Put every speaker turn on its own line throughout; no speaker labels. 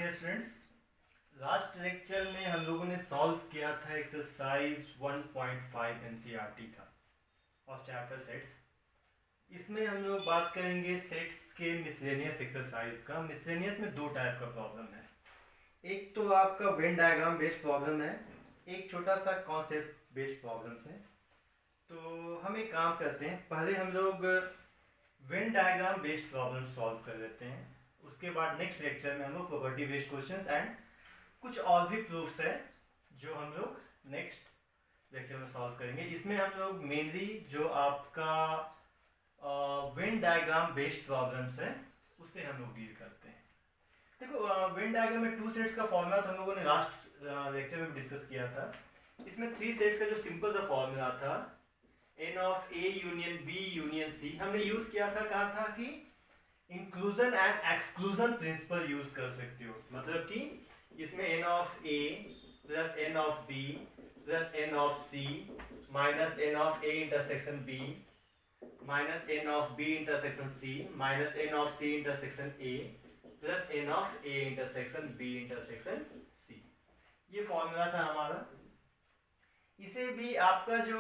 Dear students, last lecture में हम लोगों ने सॉल्व किया था एक्सरसाइज 1.5 एनसीईआरटी का ऑफ चैप्टर सेट्स। इसमें हम लोग बात करेंगे सेट्स के मिसलेनियस एक्सरसाइज का। मिसलेनियस में दो टाइप का प्रॉब्लम है, एक तो आपका वेन डायग्राम बेस्ड प्रॉब्लम है, एक छोटा सा कॉन्सेप्ट बेस्ड प्रॉब्लम्स है। तो हम एक काम करते हैं, पहले हम लोग Venn diagram based problem solve कर लेते हैं, उसके बाद नेक्स्ट लेक्चर में हम लोग प्रॉपर्टी बेस्ड क्वेश्चंस एंड कुछ और भी प्रूफ्स है जो हम लोग नेक्स्ट लेक्चर में सॉल्व करेंगे। इसमें हम लोग मेनली जो आपका वेन डायग्राम बेस्ड प्रॉब्लम्स है उससे हम लोग डील करते हैं। देखो, वेन डायग्राम में टू सेट्स का फॉर्मूला तो हम लोगों ने लास्ट लेक्चर में डिस्कस किया था। इसमें थ्री सेट्स का जो सिंपल सा फॉर्मूला था n of a union b union c, हमने यूज किया था, कहा था कि inclusion and exclusion principle use कर सकते हो। मतलब कि इसमें n of a plus n of b plus n of c minus n of a intersection b minus n of b intersection c minus n of c intersection a plus n of a intersection b intersection c, ये formula था हमारा। इसे भी आपका जो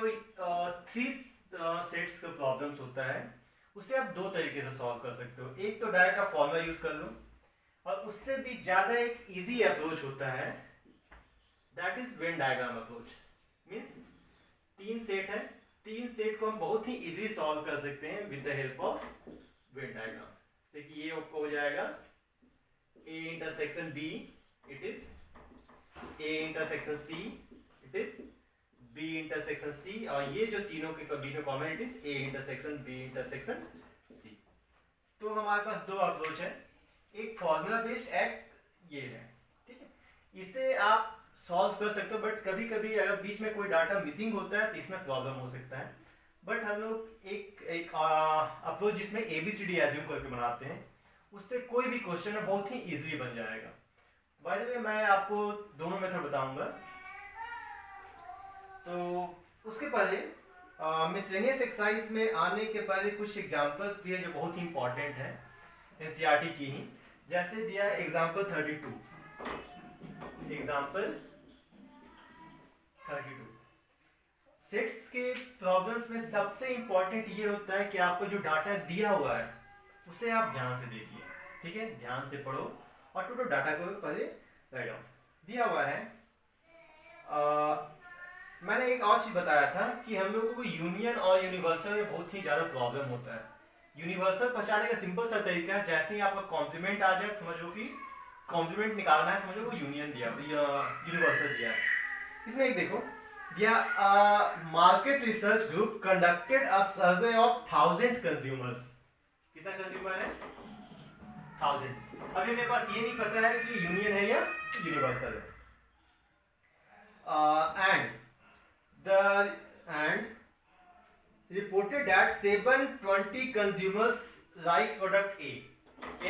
three sets का problems होता है उसे आप दो तरीके से सॉल्व कर सकते हो। एक तो डायरेक्ट आप फॉर्मूला यूज कर लो, और उससे भी ज्यादा एक इजी अप्रोच होता है, that is Venn diagram approach. Means तीन सेट है, तीन सेट को हम बहुत ही इजीली सॉल्व कर सकते हैं with the help of Venn diagram. जैसे कि ये आपको हो जाएगा a intersection b, it is a intersection c, it is b intersection c, और ये जो तीनों के बीच में common it is a intersection b intersection c। तो हमारे पास दो अप्रोच है, एक फॉर्मूला बेस्ड, एक ये है, ठीक है। इसे आप सॉल्व कर सकते हो, बट कभी कभी अगर बीच में कोई डाटा मिसिंग होता है तो इसमें प्रॉब्लम हो सकता है। बट हम लोग एक अप्रोच जिसमें ABCD एज्यूम करके बनाते हैं, उससे कोई भी क्वेश्चन है बहुत ही इजीली बन जाएगा। बाय द वे मैं आपको दोनों मेथड बताऊंगा। तो उसके पहले मिसलेनियस एक्सरसाइज में आने के पहले कुछ एग्जांपल्स भी है जो बहुत ही इंपॉर्टेंट है एनसीईआरटी की ही। जैसे दिया है एग्जांपल 32, एग्जांपल 32। सेट्स के प्रॉब्लम्स में सबसे इंपॉर्टेंट ये होता है कि आपको जो डाटा दिया हुआ है उसे आप ध्यान से देखिए, ठीक है, ध्यान से पढ़ो और टोटल डाटा को पहले राइट डाउन। दिया हुआ है, मैंने एक और चीज बताया था कि हम लोगों को यूनियन और यूनिवर्सल में बहुत ही ज्यादा प्रॉब्लम होता है। यूनिवर्सल पहचाने का सिंपल सा तरीका है, जैसे ही आपका कॉम्प्लीमेंट आ जाए समझो कि कॉम्प्लीमेंट निकालना है, समझो वो यूनियन दिया यूनिवर्सल दिया है। इसमें एक देखो दिया, market research group conducted a survey of 1000 consumers. कितना कंज्यूमर है? 1000। अभी मेरे पास ये नहीं पता है कि यूनियन है या यूनिवर्सल है। and reported that 720 consumers like product A,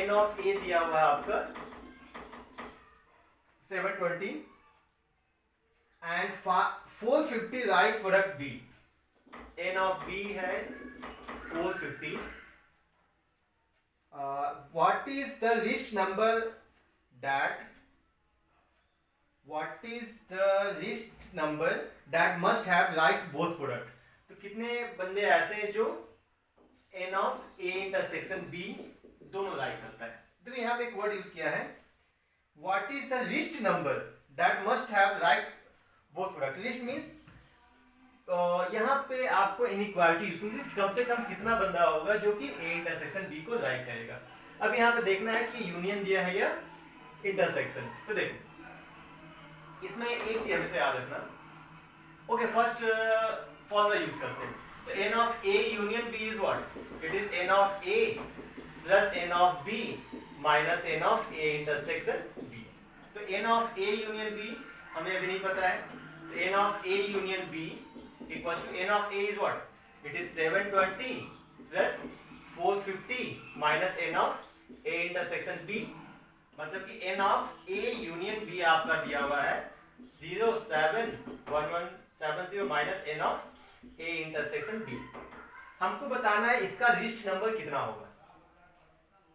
n of A दिया हुआ है आपका 720 and 450 like product B, n of B है 450। what is the list number that must have like both product? तो कितने बंदे ऐसे हैं जो n of A intersection B दोनों लाइक करता है। तो यहाँ पे एक वर्ड यूज किया है, what is the list number that must have like both product? List means यहाँ पे आपको इनइक्वालिटी यूज करनी, कम से कम कितना बंदा होगा जो कि A इंटरसेक्शन B को लाइक करेगा। अब यहाँ पे देखना है कि यूनियन दिया है या इंटरसेक्शन। तो देखो इसमें एक चीज हमें याद रखना। ओके, फर्स्ट फॉर्मूला यूज करते हैं। तो n of A union B is what? It is n of A plus n of B minus n of A intersection B। तो n of A union B हमें अभी नहीं पता है, तो n of A union B equals to n of A is what? It is 720 plus 450 minus n of A intersection B। मतलब कि n of A union B आपका दिया हुआ है 0711170 minus n of A intersection B। हमको बताना है इसका लिस्ट नंबर कितना होगा,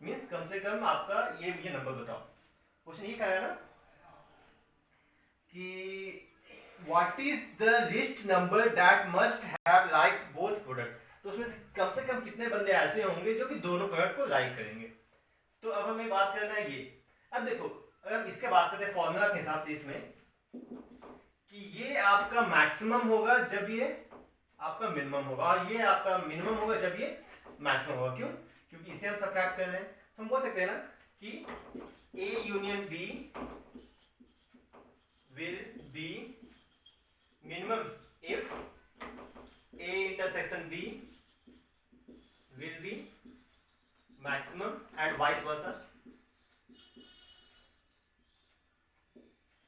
मींस कम से कम आपका ये मुझे नंबर बताओ। क्वेश्चन ये कह रहा है ना कि what is the list number that must have like both product, तो उसमें से कम कितने बंदे ऐसे होंगे जो कि दोनों प्रोडक्ट को लाइक करेंगे। तो अब हमें बात करना है ये। अब देखो अगर इसके बात करते हैं फॉर्मूला के हिसाब से इसमें कि ये आपका मैक्सिमम होगा जब ये आपका मिनिमम होगा, और ये आपका मिनिमम होगा जब ये मैक्सिमम होगा। क्यों? क्योंकि इसे हम सब्ट्रैक्ट कर रहे हैं, तो हम बोल सकते हैं ना कि A union B will be minimum if A intersection B will be maximum and vice versa.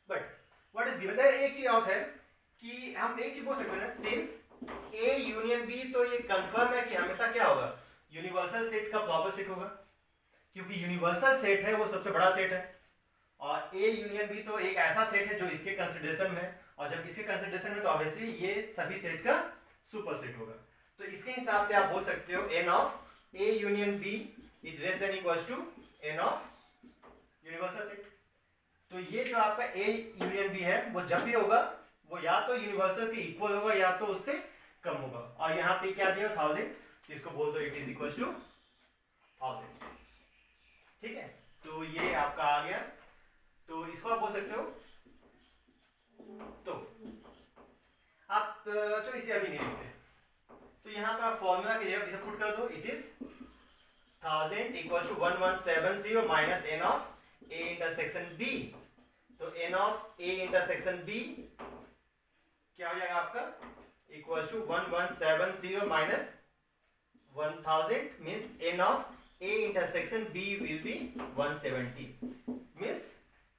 But what is given? एक चीज और है कि हम एक चीज बोल सकते हैं ना, सिंस A यूनियन B, तो ये कंफर्म है कि हमेशा क्या होगा, यूनिवर्सल सेट का प्रॉपर सेट होगा, क्योंकि यूनिवर्सल सेट है वो सबसे बड़ा सेट है, और A यूनियन B तो एक ऐसा सेट है जो इसके कंसिडरेशन में, और जब इसके कंसिडरेशन में तो ऑब्वियसली ये सभी सेट का सुपर सेट होगा। तो इसके हिसाब से आप बोल सकते हो n of A union B is less than equals to n of universal set. तो ये जो आपका A यूनियन B है वो जब भी होगा वो या तो यूनिवर्सल के इक्वल होगा या तो उससे कम होगा, और यहाँ पे क्या दिया 1000, इसको बोल दो इट इज इक्वल्स टू 1000। ठीक है, तो ये आपका आ गया। तो इसको आप बोल सकते हो, तो आप चलो इसे अभी नहीं लिखते, तो यहाँ पे आप फॉर्मूला की जगह इसे पुट कर दो, it is 1000 equals to 1170 minus n of A intersection B। तो n of A intersection B क्या हो जाएगा आपका, equals to 1170 minus 1000 means n of A intersection B will be 170, means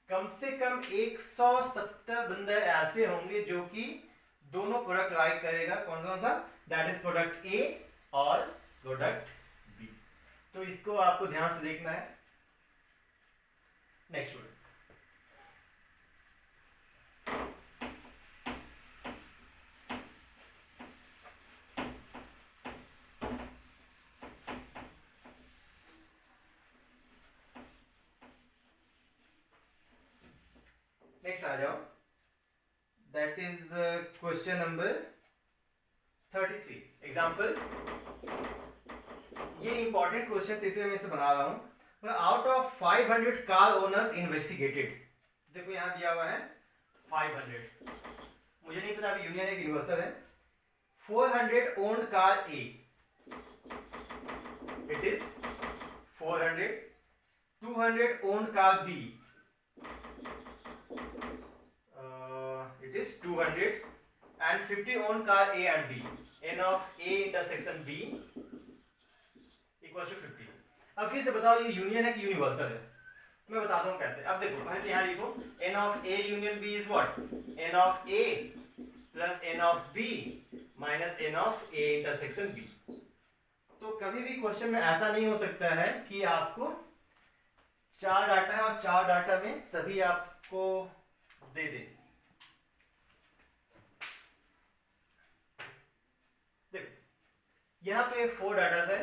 कम से कम 170 बंदे ऐसे होंगे जो कि दोनों प्रोडक्ट लाइक करेगा। कौन कौन सा? दैट इज प्रोडक्ट A और प्रोडक्ट B। तो इसको आपको ध्यान से देखना है। नेक्स्ट वर्ड, नेक्स्ट आ जाओ, that is question number 33। Example, ये इंपॉर्टेंट क्वेश्चन इसे मैं इसे बना रहा हूं। Out of 500 car owners investigated, देखो यहां दिया हुआ है 500, मुझे नहीं पता अभी यूनियन एक यूनिवर्सल है। 400 owned car A, it is 400। 200 owned car B, it is 200, and 50 owned car A and B, n of A intersection B equals to 50। अब फिर से बताओ ये यूनियन है कि यूनिवर्सल है? मैं बताता हूँ कैसे। अब देखो पहले यहाँ लिखो n of A union B is what, n of A plus n of B minus n of A intersection B। तो कभी भी क्वेश्चन में ऐसा नहीं हो सकता है कि आपको 4 डाटा है और 4 डाटा में सभी आपको दे दे। यहाँ पे 4 डाटा है,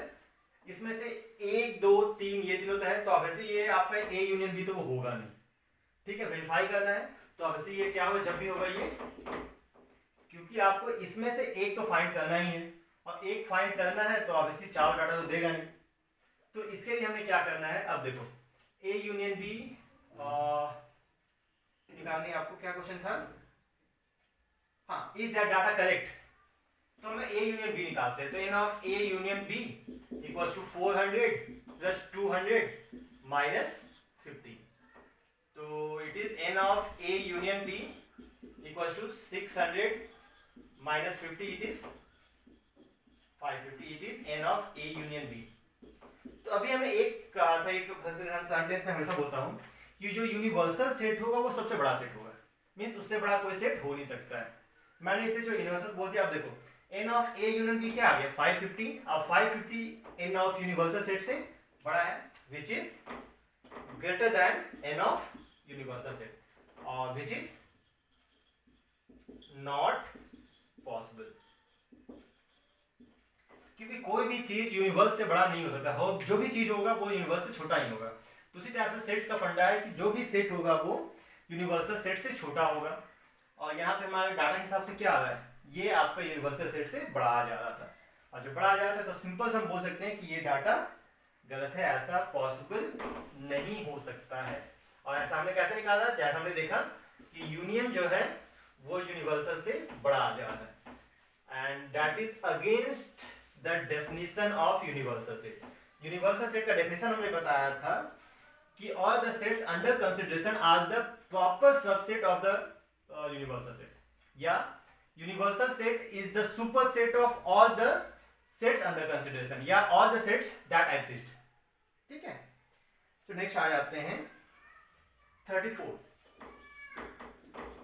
इसमें से 1 2 3 ये तीनों तो है, तो ऑब्वियसली ये आपका A यूनियन B तो वो होगा नहीं। ठीक है, वेरीफाई करना है, तो ऑब्वियसली ये क्या होगा जब भी होगा ये, क्योंकि आपको इसमें से एक तो फाइंड करना ही है, और एक फाइंड करना है तो ऑब्वियसली 4 डाटा तो देगा नहीं। तो इसके लिए हमने क्या करना है, अब देखो A यूनियन B निकालनी, आपको क्या क्वेश्चन था, हाँ इज दैट डाटा करेक्ट, तो हमें A यूनियन B निकालते हैं। तो n of A union B equals to 400 plus 200 minus 50। तो it is n of A union B equals to 600 minus 50, it is 550, it is n of A union B। तो अभी हमने एक कहा था, एक सेंटेंस में हमेशा बोलता हूँ कि जो यूनिवर्सल सेट होगा वो सबसे बड़ा सेट होगा, मीन्स उससे बड़ा कोई सेट हो नहीं सकता है। मैंने इसे जो यूनिवर्सल बोल दिया, आप देखो n of A union B क्या आ गया 550, अब 550 n ऑफ यूनिवर्सल सेट से बड़ा है, which is greater than n of universal set, और विच इज नॉट पॉसिबल, क्योंकि कोई भी चीज यूनिवर्स से बड़ा नहीं हो सकता हो, जो भी चीज होगा वो यूनिवर्स से छोटा ही होगा। तो उसी टाइप से सेट्स का फंडा है कि जो भी सेट होगा वो यूनिवर्सल सेट से छोटा होगा, और यहाँ पे हमारे डाटा के हिसाब से क्या आ रहा है, ये आपका यूनिवर्सल सेट से बड़ा आ जा रहा था, और जब बड़ा आ जा रहा था तो सिंपल से हम बोल सकते हैं कि ये डाटा गलत है, ऐसा पॉसिबल नहीं हो सकता है। और ऐसा हमने कैसे निकाला, जैसे हमने देखा कि यूनियन जो है वो यूनिवर्सल से बड़ा आ जा रहा है, and that is against the definition of universal set. Universal set का डेफिनेशन हमने बताया था कि all the sets under consideration are the proper subset of the universal set, या universal set is the super set of all the sets under consideration, या all the sets that exist. ठीक है, तो next आ जाते हैं 34।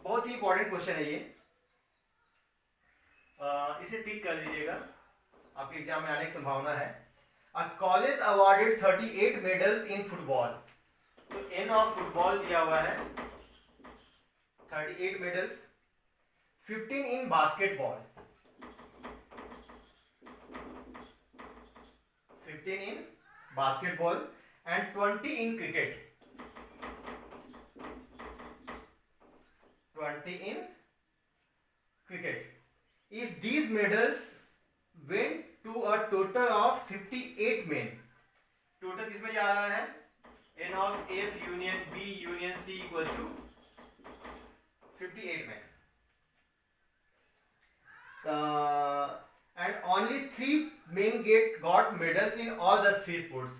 बहुत ही important question है ये, इसे टिक कर लीजिएगा, आपके एग्जाम में आने की संभावना है। A college awarded 38 medals in football, तो एन ऑफ फुटबॉल दिया हुआ है 38 medals, 15 in basketball, 15 in basketball and 20 in cricket, 20 in cricket. If these medals went to a total of 58 men, total किसमें जा रहा है, n of F union B union C equals to 58 men, and only 3 men got medals in all the 3 sports.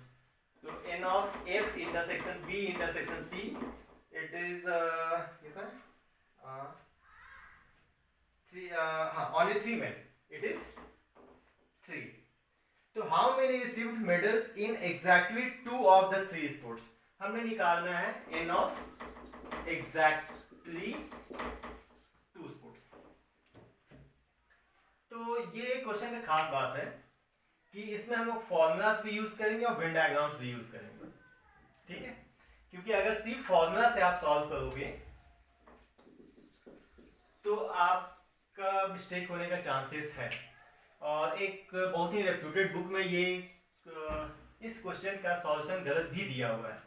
So n of F intersection B intersection C, it is कितना only 3 men, it is 3. तो how many received medals in exactly 2 of the 3 sports, हमने निकालना है n of exactly 2 sports। तो ये question का खास बात है कि इसमें हम लोग फॉर्मूलास भी यूज करेंगे और वेन डायग्राम्स भी यूज करेंगे। ठीक है, क्योंकि अगर सिर्फ फॉर्मूला से आप सॉल्व करोगे तो आपका मिस्टेक होने का चांसेस है, और एक बहुत ही रेप्यूटेड बुक में ये इस क्वेश्चन का सॉल्यूशन गलत भी दिया हुआ है,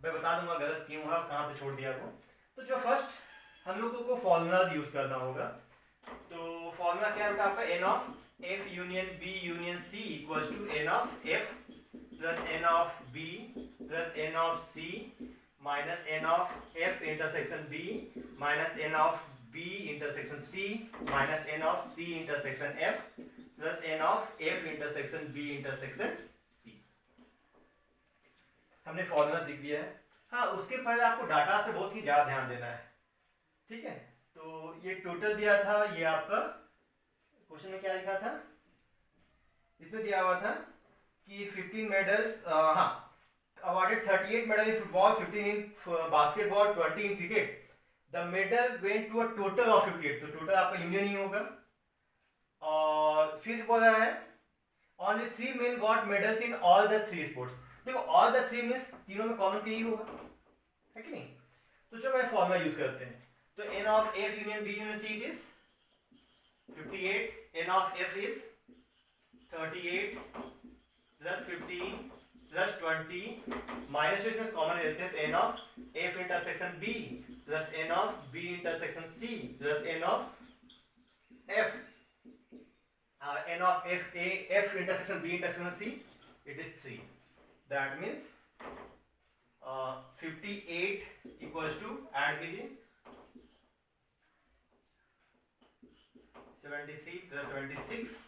मैं बता दूंगा गलत क्यों है और कहाँ पे छोड़ दिया वो। तो जो फर्स्ट हम लोगों को फॉर्मूलाज यूज करना होगा, तो फॉर्मूला क्या है आपका, n of F union B union C equals to n of F plus n of B plus n of C minus n of F intersection B minus n of B intersection C minus n of C intersection F plus n of F intersection B intersection C। हमने formula सीख दिया है। हाँ, उसके पहले आपको data से बहुत ही ज्यादा ध्यान देना है। ठीक है, तो ये टोटल दिया था, ये आपका क्वेश्चन में क्या लिखा था, इसमें दिया हुआ था कि 15 मेडल्स, हाँ, awarded 38 medal in football, 15 in basketball, 20 in cricket। The medal went to a total of 58, तो टोटल आपका यूनियन ही होगा। और फिर बोला है only 3 men got medals in all the 3 sports। देखो all the 3 means तीनों में कॉमन यही होगा, है कि नहीं। तो जो मैं फॉर्मूला यूज करते हैं, तो n of F union B union C it is 58, n of F is 38 plus 15 plus 20 minus इसमें कॉमन लेते हैं, तो n of F intersection B plus n of B intersection C plus n of F n of F intersection B intersection C, it is 3। That means 58 equals to, add कीजिए, 73 plus 76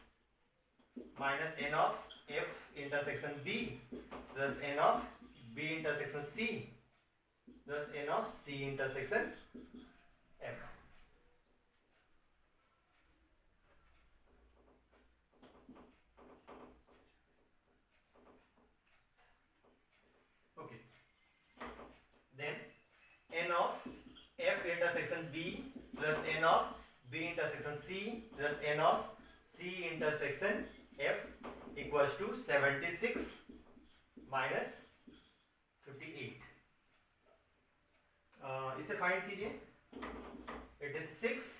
minus n of F intersection B plus n of B intersection C plus n of C intersection F। Okay, then n of F intersection B plus n of B intersection C plus n of C intersection F equals to 76 minus 58। इसे find कीजिए, it is 6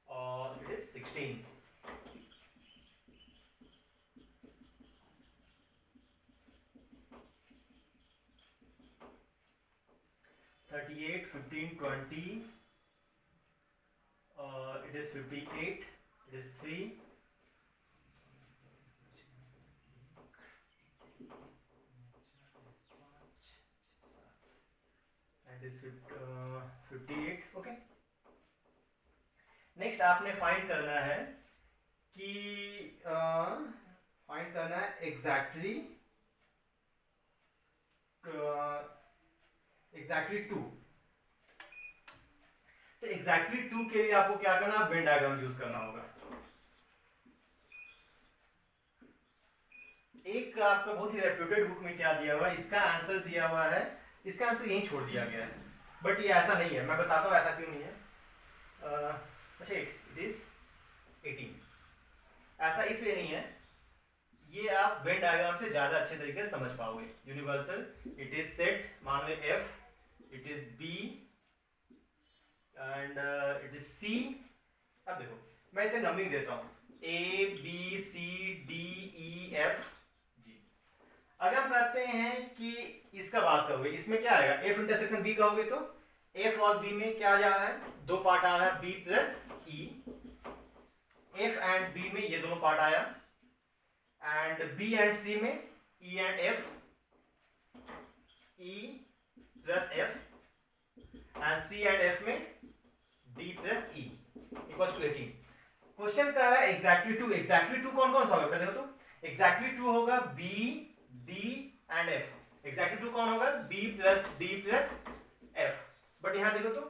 और it is 16। 38, 15, 20. It is 58. It is 3. And it is 58. Okay. Next आपने find करना है कि find करना है exactly to. तो एग्जैक्टली टू के लिए आपको क्या करना है, वेन डायग्राम यूज करना होगा। एक आपका बहुत ही रेप्यूटेड बुक में क्या दिया हुआ है, इसका आंसर दिया हुआ है, इसका आंसर यहीं छोड़ दिया गया है, बट ये ऐसा नहीं है। मैं बताता हूँ ऐसा क्यों नहीं है। अच्छा, इट इज 18। ऐसा इसलिए नहीं है, ये आप वेन डायग्राम से ज्यादा अच्छे तरीके से समझ पाओगे। यूनिवर्सल, इट इज सेट, मान लो F, it is B and it is C. अब देखो मैं इसे नंबरिंग देता हूँ, A B C D E F G. अगर हम कहते हैं कि इसका बात करोगे, इसमें क्या आएगा, एफ इंटरसेक्शन बी कहोगे तो एफ और बी में क्या जा रहा है, दो पार्ट आ रहा है, B plus E. F and B में ये दोनों पार्ट आया, एंड बी एंड सी में E and F, E plus F, and C and F में D plus E equals to 18। Question का है एग्जैक्टली टू। एग्जैक्टली टू कौन कौन सा होगा, देखो तो एग्जैक्टली टू होगा B D and F. Exactly two कौन होगा, B plus D plus F. But यहां देखो तो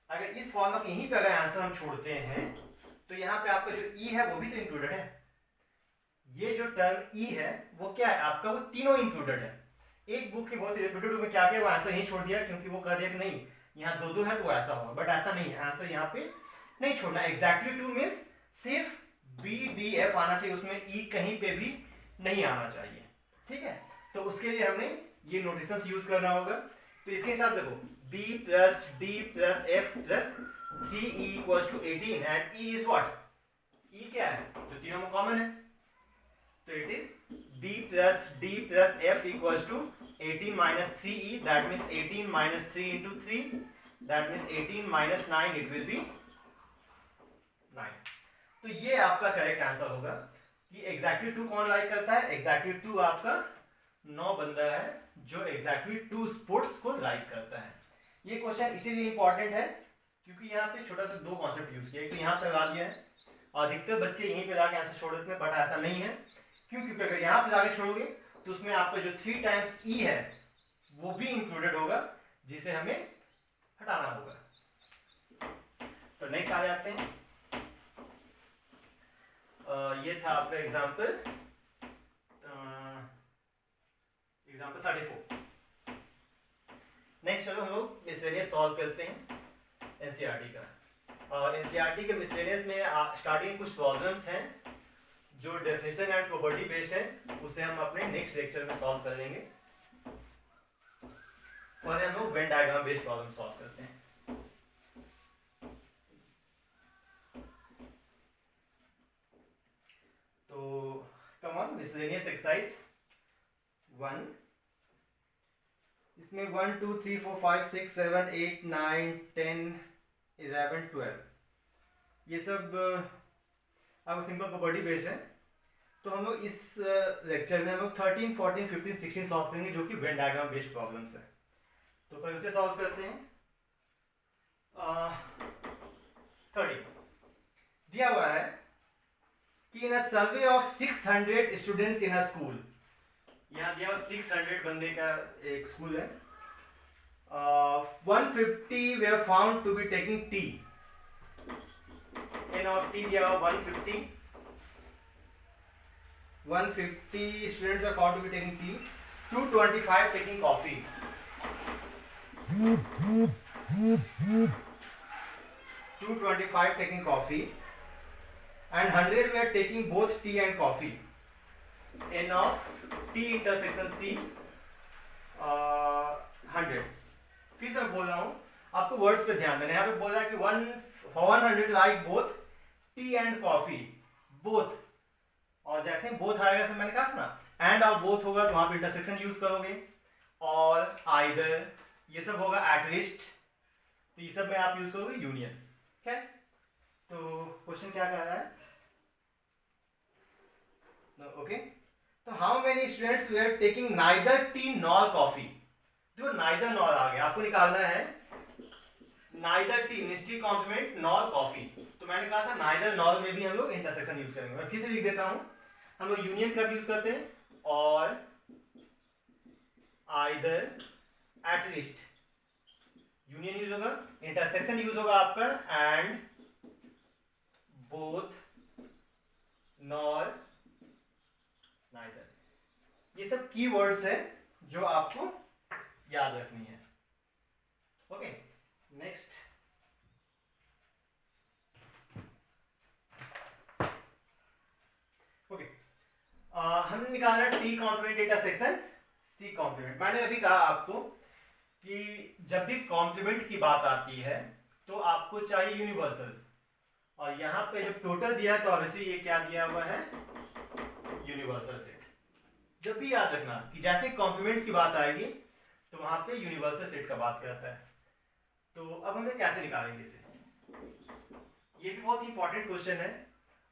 अगर इस फॉर्म में यहीं पे अगर आंसर हम छोड़ते हैं तो यहाँ पे आपका जो ई है वो भी तो इंक्लूडेड है। ये जो टर्म ई है वो क्या है आपका, वो तीनों इंक्लूडेड है। एक बुक के बहुत रेप्यूटेड में क्या किया, वो आंसर यहीं छोड़ दिया क्योंकि वो कह दिया कि नहीं यहाँ दो दो है तो ऐसा होगा, बट ऐसा नहीं है, आंसर यहाँ पे नहीं छोड़ना। एग्जैक्टली टू मीन्स सिर्फ बी डी एफ आना चाहिए, उसमें ई कहीं पे भी नहीं आना चाहिए। ठीक है, तो उसके लिए हमने ये नोटेशंस यूज करना होगा। तो इसके हिसाब देखो, b plus d plus f plus 3e equals to 18 and e is what, e क्या है जो तीनों में कॉमन है, तो it is b plus d plus f equals to 18 minus 3e, that means 18 minus 3 into 3, that means 18 minus 9, it will be 9। तो ये आपका करेक्ट आंसर होगा कि एग्जैक्टली टू कौन लाइक करता है। एग्जैक्टली टू आपका 9 बंदा है जो एग्जैक्टली टू स्पोर्ट्स को लाइक करता है। ये क्वेश्चन इसीलिए इंपॉर्टेंट है क्योंकि यहाँ पे छोटा सा दो कॉन्सेप्ट यूज किया है, तो यहाँ पे लगा दिया है और अधिकतर बच्चे यहीं पे लाके आंसर छोड़ देते हैं, बट ऐसा नहीं है। क्यों, क्योंकि अगर यहाँ पे लाके छोड़ोगे तो उसमें आपका जो 3 टाइम्स ई है वो भी इंक्लूडेड होगा, जिसे हमें हटाना होगा। तो नेक्स्ट आ जाते हैं। ये था आपका एग्जाम्पल 34। नेक्स्ट चलो हम लोग मिसलेनियस सॉल्व करते हैं एनसीईआरटी का। और एनसीईआरटी के मिसलेनियस में स्टार्टिंग कुछ प्रॉब्लम्स हैं जो डेफिनेशन एंड प्रॉपर्टी बेस्ड है, उसे हम अपने नेक्स्ट लेक्चर में सॉल्व कर लेंगे। और हम लोग Venn diagram based problem solve करते हैं। तो कम ऑन, मिसलेनियस एक्सरसाइज 1, इसमें 1 2 3 4 5 6 7 8 9 10 11 12 ये सब आपको सिंपल प्रॉपर्टी बेस्ड है। तो हम लोग इस लेक्चर में हम लोग 13 14 15 16 सॉल्व करेंगे जो कि वेन डायग्राम बेस्ड प्रॉब्लम्स है। तो पहले उसे सॉल्व करते हैं। 30 दिया हुआ है कि in a survey of 600 students in a school, यहाँ दिया 600 बंदे का एक स्कूल है, 150 were found to be taking tea, n of t दिया हुआ 150 students are found to be taking tea, 225 taking coffee, 225 taking coffee and 100 were taking both tea and coffee, n of t intersection c 100। फिर से बोल रहा हूँ, आपको words पे ध्यान देना है। यहाँ पे बोल रहा है कि 100 like both T and coffee, both, और जैसे बोथ आएगा से मैंने कहा था ना, एंड और बोथ होगा तो वहां पे इंटरसेक्शन यूज करोगे, और आइदर ये सब होगा एटलिस्ट, तो ये सब में आप यूज करोगे यूनियन। ठीक है, तो क्वेश्चन क्या कह रहा है, ओके, तो how many students were taking neither tea nor coffee. जो नाइदर नॉर आ गया, आपको निकालना है नाइदर टी निश्चित कॉम्प्लीमेंट नॉर कॉफी। तो मैंने कहा था नाइदर नॉर में भी हम लोग इंटरसेक्शन यूज करेंगे। मैं फिर से लिख देता हूं, हम लोग यूनियन कब यूज करते हैं, और आइदर एटलीस्ट यूनियन यूज होगा, इंटरसेक्शन यूज होगा आपका एंड बोथ नॉर नाइदर। ये सब कीवर्ड्स है जो आपको याद रखनी है। ओके, नेक्स्ट, ओके, हमने निकाला T complement intersection C complement. मैंने अभी कहा आपको कि जब भी कॉम्प्लीमेंट की बात आती है तो आपको चाहिए यूनिवर्सल, और यहाँ पे जब टोटल दिया है तो ऑब्वियसली ये क्या दिया हुआ है, यूनिवर्सल सेट। जब भी याद रखना कि जैसे कॉम्प्लीमेंट की बात आएगी तो वहां पे यूनिवर्सल सेट का बात करता है। तो अब हमें कैसे निकालेंगे इसे, ये भी बहुत इंपॉर्टेंट क्वेश्चन है,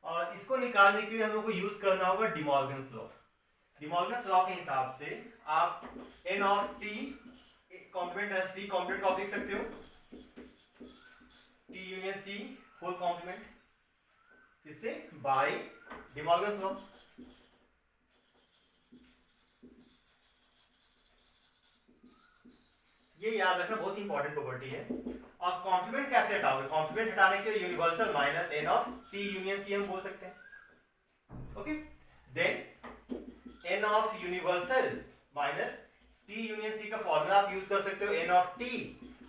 और इसको निकालने के लिए हम लोग को यूज करना होगा डिमॉर्गन्स लॉ। डिमॉर्गन्स लॉ के हिसाब से आप n of T complement C complement को लिख सकते हो, T union C whole complement, इससे बाय डिमॉर्गन्स लॉ। ये याद रखना बहुत इंपॉर्टेंट प्रॉपर्टी है। और कॉम्प्लीमेंट कैसे हटाओगे, कॉम्प्लीमेंट हटाने के लिए universal minus n of T union C हम बोल सकते हैं। Okay, then n of universal minus T union C का फॉर्मूला आप यूज कर सकते हो, n of T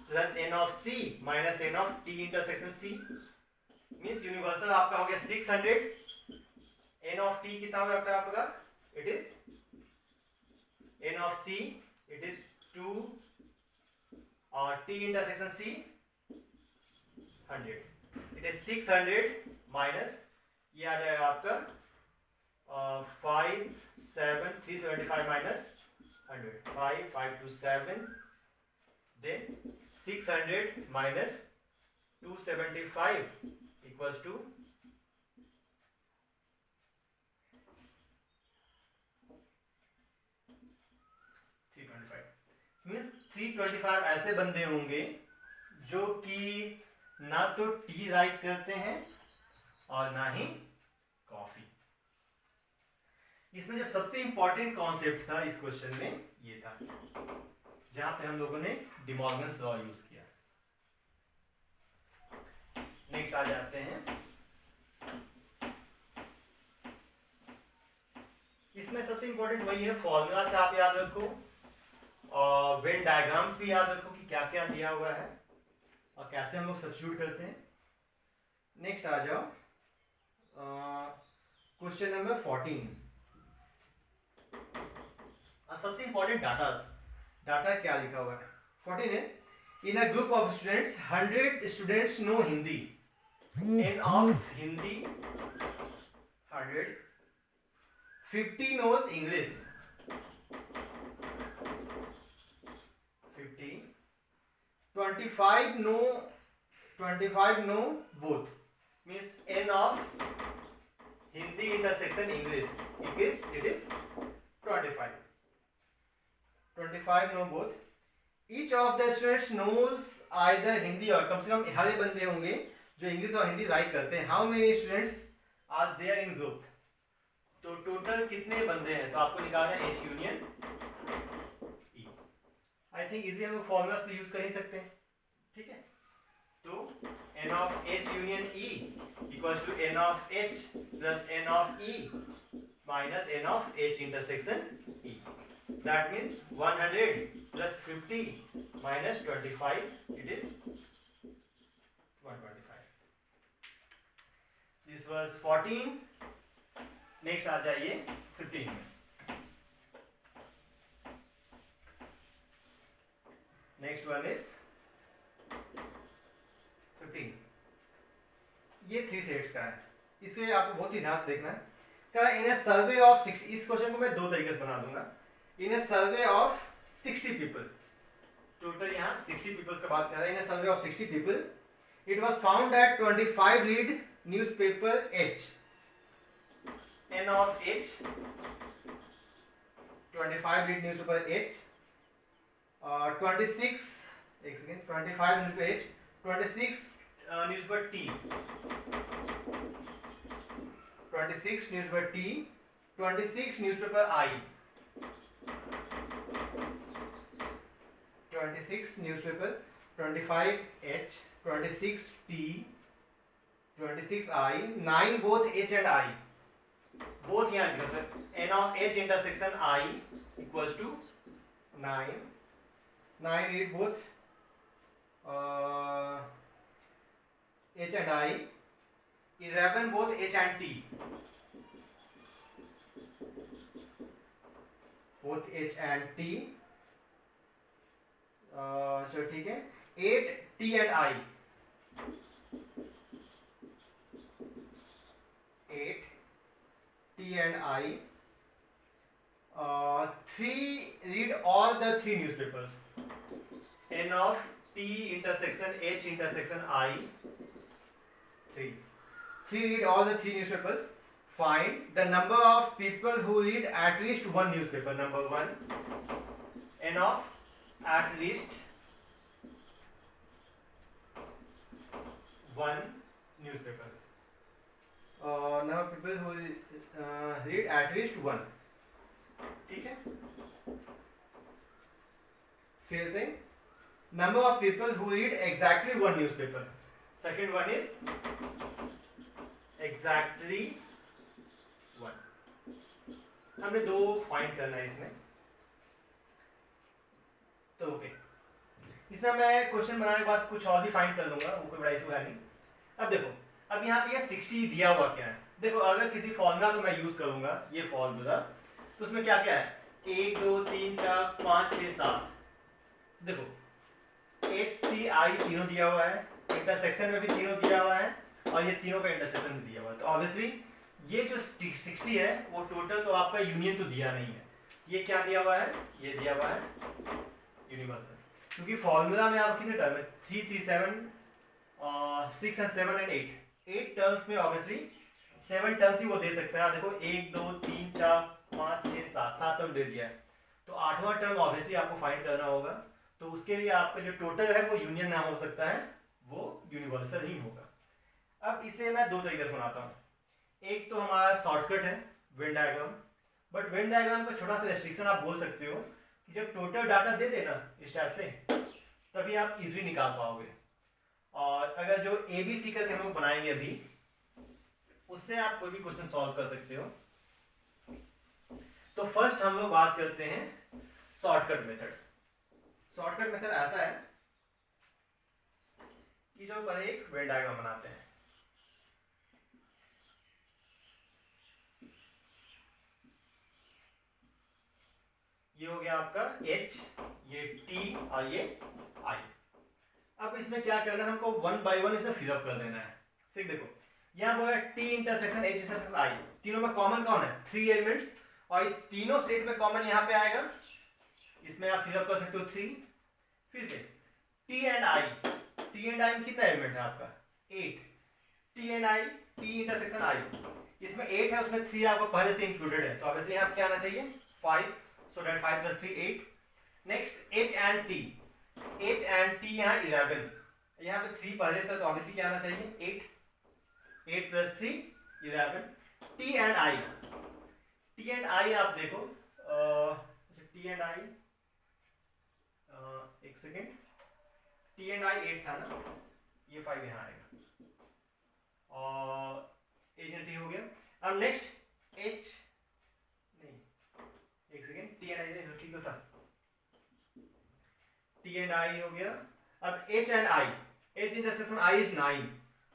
plus n of C minus n of T intersection C. Means universal आपका हो गया 600, एन ऑफ टी कितना होगा आपका, it is n of C it is 2 और T intersection C 100, it is 600 minus ये आ जाएगा आपका 5 7 375 minus 100, 5 5 2 7, then 600 minus 275 equals to 325। Means 325 ऐसे बंदे होंगे जो कि ना तो टी लाइक करते हैं और ना ही कॉफी। इसमें जो सबसे इंपॉर्टेंट कॉन्सेप्ट था इस क्वेश्चन में ये था, जहां पे हम लोगों ने डिमॉर्गन्स लॉ यूज किया। नेक्स्ट आ जाते हैं, इसमें सबसे इंपॉर्टेंट वही है, फॉर्मूला से आप याद रखो और वेन डायग्राम्स भी याद रखो कि क्या क्या दिया हुआ है और कैसे हम लोग सब्स्टिट्यूट करते हैं। नेक्स्ट आ जाओ क्वेश्चन नंबर 14। सबसे इंपॉर्टेंट डाटा क्या लिखा हुआ है, 14 है, in a group of students 100 students know Hindi, n of Hindi 100, 50 knows English, 50, 25 know both, means n of Hindi intersection English it is 25, 25 know both, each of the students knows either Hindi और कम से कम हर बंदे होंगे जो इंग्लिश और Hindi like करते हैं। How many students are there in group, तो total कितने बंदे हैं, तो आपको निकालना है H union E. I think easily हम लोग फॉर्मूलास तो यूज कर ही सकते हैं, ठीक है। तो n of H union E equals to n of H plus n of E minus n of H intersection E, that means 100 plus 50 minus 25, it is 125। This was 14। Next आ जाइए 15 में। नेक्स्ट वन इज 15, ये 3 sets का है, इसे आपको बहुत ही ध्यान से देखना है। क्या इन ए सर्वे ऑफ 60, इस क्वेश्चन को मैं 2 तरीके से बना दूंगा। इन ए सर्वे ऑफ 60 पीपल टोटल यहाँ 60 पीपल्स का बात कर रहे हैं, survey of 60 people. It was found that 25 read newspaper H. N of H. 25 read newspaper H. 26. एक second. 25 newspaper H. 26 newspaper T. 26 newspaper T. 26 newspaper I. 26 newspaper. 25 H. 26 T, 26 I, 9 both H and I. Both यहाँ लिखा है. N of H intersection I equals to 9. 9 read both H and I. 11 both H and T. Both H and T. चलो ठीक है. 8 T and I. 8 T and I. 3 read all the 3 newspapers. N of T intersection H intersection I. 3. 3 read all the 3 newspapers. Find the number of people who read at least one newspaper. Number 1. N of at least one newspaper. Now people who read at least one. ठीक है. फिर से number of people who read exactly one newspaper. Second one is exactly one. हमने 2 find करना है इसमें. तो okay, इसमें मैं क्वेश्चन बनाने के बाद कुछ और भी फाइंड कर लूंगा, वो कोई बड़ा इशू है नहीं. अब देखो, अब यहाँ पे ये 60 दिया हुआ क्या है. देखो, अगर किसी फॉर्मूला को मैं यूज करूंगा, ये फॉर्मूला, तो उसमें क्या क्या है. 1 2 3 4 5 6 7. देखो H T I तीनों दिया हुआ है, इंटरसेक्शन में भी तीनों दिया हुआ है, और ये तीनों का इंटरसेक्शन भी दिया हुआ है. तो ऑब्वियसली ये जो 60 है वो टोटल तो आपका यूनियन तो दिया नहीं है. ये क्या दिया हुआ है, ये दिया हुआ है यूनिवर्सल. क्योंकि फॉर्मूला में आप कितने टर्म है, 3 3 7 6 and 7 and 8. 8 टर्म्स में ऑब्वियसली 7 टर्म्स ही वो दे सकता है. देखो 1 2 3 4 5 6 7 टर्म दे दिया है. तो 8वां टर्म ऑब्वियसली आपको फाइंड करना होगा. तो उसके लिए आपका जो टोटल है वो यूनियन ना हो सकता है, वो यूनिवर्सल ही होगा. अब इसे मैं 2 तरीके से बनाता हूँ. एक तो हमारा शॉर्टकट है Venn diagram. But Venn diagram का छोटा सा रेस्ट्रिक्शन आप बोल सकते हो कि जब टोटल डाटा दे देना इस टाइप से, तभी आप इजीली निकाल पाओगे. और अगर जो ABC करके हम लोग बनाएंगे अभी, उससे आप कोई भी क्वेश्चन सॉल्व कर सकते हो. तो फर्स्ट हम लोग बात करते हैं शॉर्टकट मेथड. शॉर्टकट मेथड ऐसा है कि जो पहले एक वेन डायग्राम बनाते हैं. ये हो गया आपका H, ये T और ये I. अब इसमें क्या करना है, हमको 1 by 1 इसे फिलअप कर देना है. ठीक, देखो यहाँ वो है T intersection H intersection I. तीनों में कॉमन कौन है, 3 एलिमेंट्स, और इस तीनों सेट में कॉमन यहाँ पे आएगा. इसमें आप फिलअप कर सकते हो 3. फिर से T and I. T and I में कितना एलिमेंट है आपका, 8. T and I, T intersection I, इसमें 8 है, उसमें 3 आपको पहले से इंक्लूडेड है. तो ऑब्वियसली यहाँ क्या आना चाहिए, 5. So that 5 plus 3 8. Next H and T. H and T यहाँ 11. यहाँ पे 3 पहले से, तो ऑब्वियसली क्या आना चाहिए 8. 8 plus 3 11. T and I. T and I आप देखो, T and I, एक सेकेंड, T and I 8 था ना, ये 5 यहाँ आएगा, और H and T हो गया. अब नेक्स्ट H, एक सेकेंड, T and I ठीक था, T and I हो गया. अब H and I, H intersection I is 9.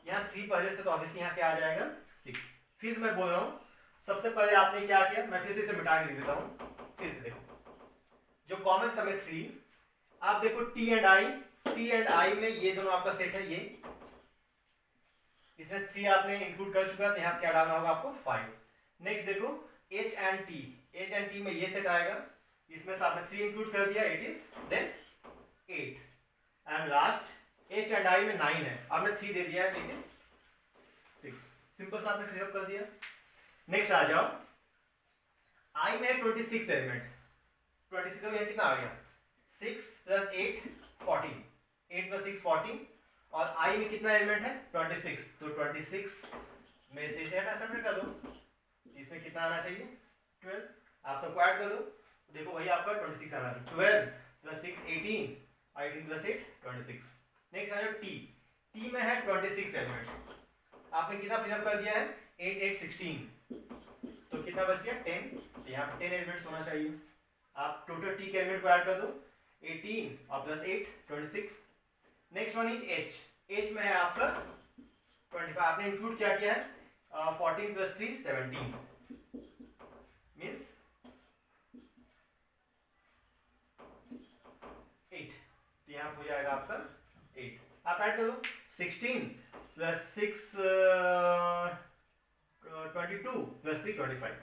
यहाँ 3 पहले से, तो ऑब्वियसली यहाँ क्या आ जाएगा 6. फिर मैं बोल रहा हूँ, सबसे पहले आपने क्या किया, मैं फिर से इसे मिटा के लिख देता हूँ. फिर से देखो, जो कॉमन समय 3, आप देखो T and I में ये दोनों आपका सेट है. ये इसमें 3 आपने इंक्लूड कर चुका है, तो यहाँ क्या डालना होगा आपको 5. नेक्स्ट देखो H and T में ये सेट आएगा, इसमें से आपने 3 इंक्लूड कर दिया, it is then 8 and last H and I में 9 है, आपने 3 दे दिया है, इट इज 6। सिंपल सा आपने फिलअप कर दिया। नेक्स्ट आ जाओ, आई में 26 एलिमेंट, 26 का कितना आ गया 6 प्लस 8 14, 8 प्लस 6 14, और आई में कितना एलिमेंट है 26, तो 26 में से हटा सबट्रैक्ट कर दो, इसमें कितना आना चाहिए 12, आप सबको ऐड कर दो, देखो वही आपका 26 आना चाहिए, 12 प्लस 6 18, 18 प्लस 8 26। नेक्स्ट आ जाओ टी में है 26 एलिमेंट्स, आपने कितना फिलअप कर दिया है 8 8 16, तो कितना बच गया 10, तो यहाँ पे 10 एलिमेंट्स होना चाहिए। आप टोटल टी के एलिमेंट को ऐड कर दो, 18 और plus 8 26। Next one is H में है आपका 25, आपने इंक्लूड क्या किया है 14 प्लस 3 17 मीन्स 8, तो यहाँ हो जाएगा आपका 8। आप ऐड करो 16 प्लस 6 22 प्लस 3 25।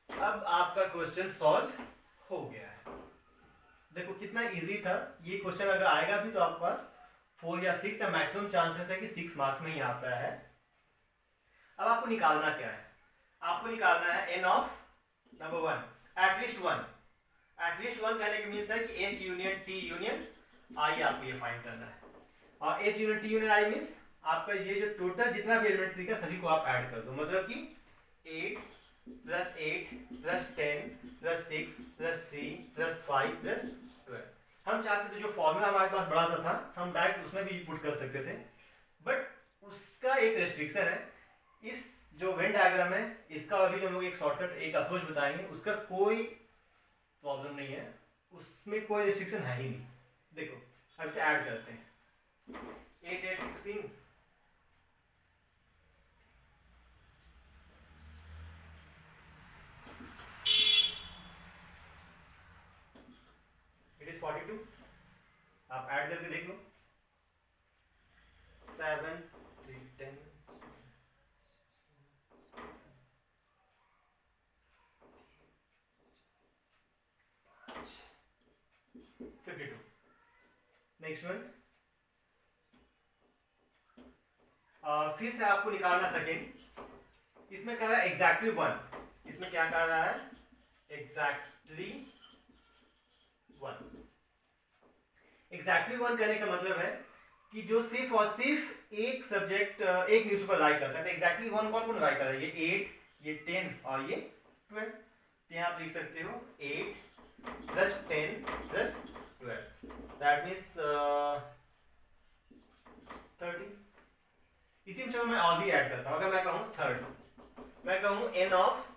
अब आपका क्वेश्चन सॉल्व हो गया है। देखो कितना इजी था ये क्वेश्चन, अगर आएगा भी तो आपके पास 4 या 6 या मैक्सिमम चांसेस है कि 6 मार्क्स में ही आता है। अब आपको निकालना क्या है, आपको निकालना है n of number 1 at least 1, at least 1 कहने के मीन्स है कि h union t union i आपको ये फाइंड करना है, और h union t union i means आपका ये जो टोटल जितना भी एलिमेंट दिखा सभी को आप ऐड कर दो, मतलब कि 8 plus 8 plus 10 plus 6 plus 3 plus 5 plus 12। हम चाहते थे जो फॉर्मूला हमारे पास बड़ा सा था हम डायरेक्ट उसमें भी पुट कर सकते थे, बट उसका एक रेस्ट्रिक्शन है, इस जो वेन डायग्राम है इसका अभी जो हम लोग एक शॉर्टकट एक अप्रोच बताएंगे उसका कोई प्रॉब्लम नहीं है, उसमें कोई रेस्ट्रिक्शन है ही नहीं। देखो अब इसे ऐड करते हैं 8 8 16, इट इज 42, आप ऐड करके देख लो 7 3 10 52। नेक्स्ट वन फिर से आपको निकालना सेकेंड, इसमें कह रहा है एग्जैक्टली 1, इसमें क्या कह रहा है एग्जैक्टली 1। एग्जैक्टली 1 कहने का मतलब है कि जो सिर्फ और सिर्फ एक सब्जेक्ट एक न्यूज़पेपर लाइक करता है, तो एग्जैक्टली 1 कौन कौन लाइक कर रहा है, ये 8 ये 10 और ये 12, तो यहाँ आप लिख सकते हो 8 प्लस 10 प्लस 12, दैट मीन्स 30। इसी में मैं और भी ऐड करता हूँ, अगर मैं कहूँ थर्ड, मैं कहूँ n of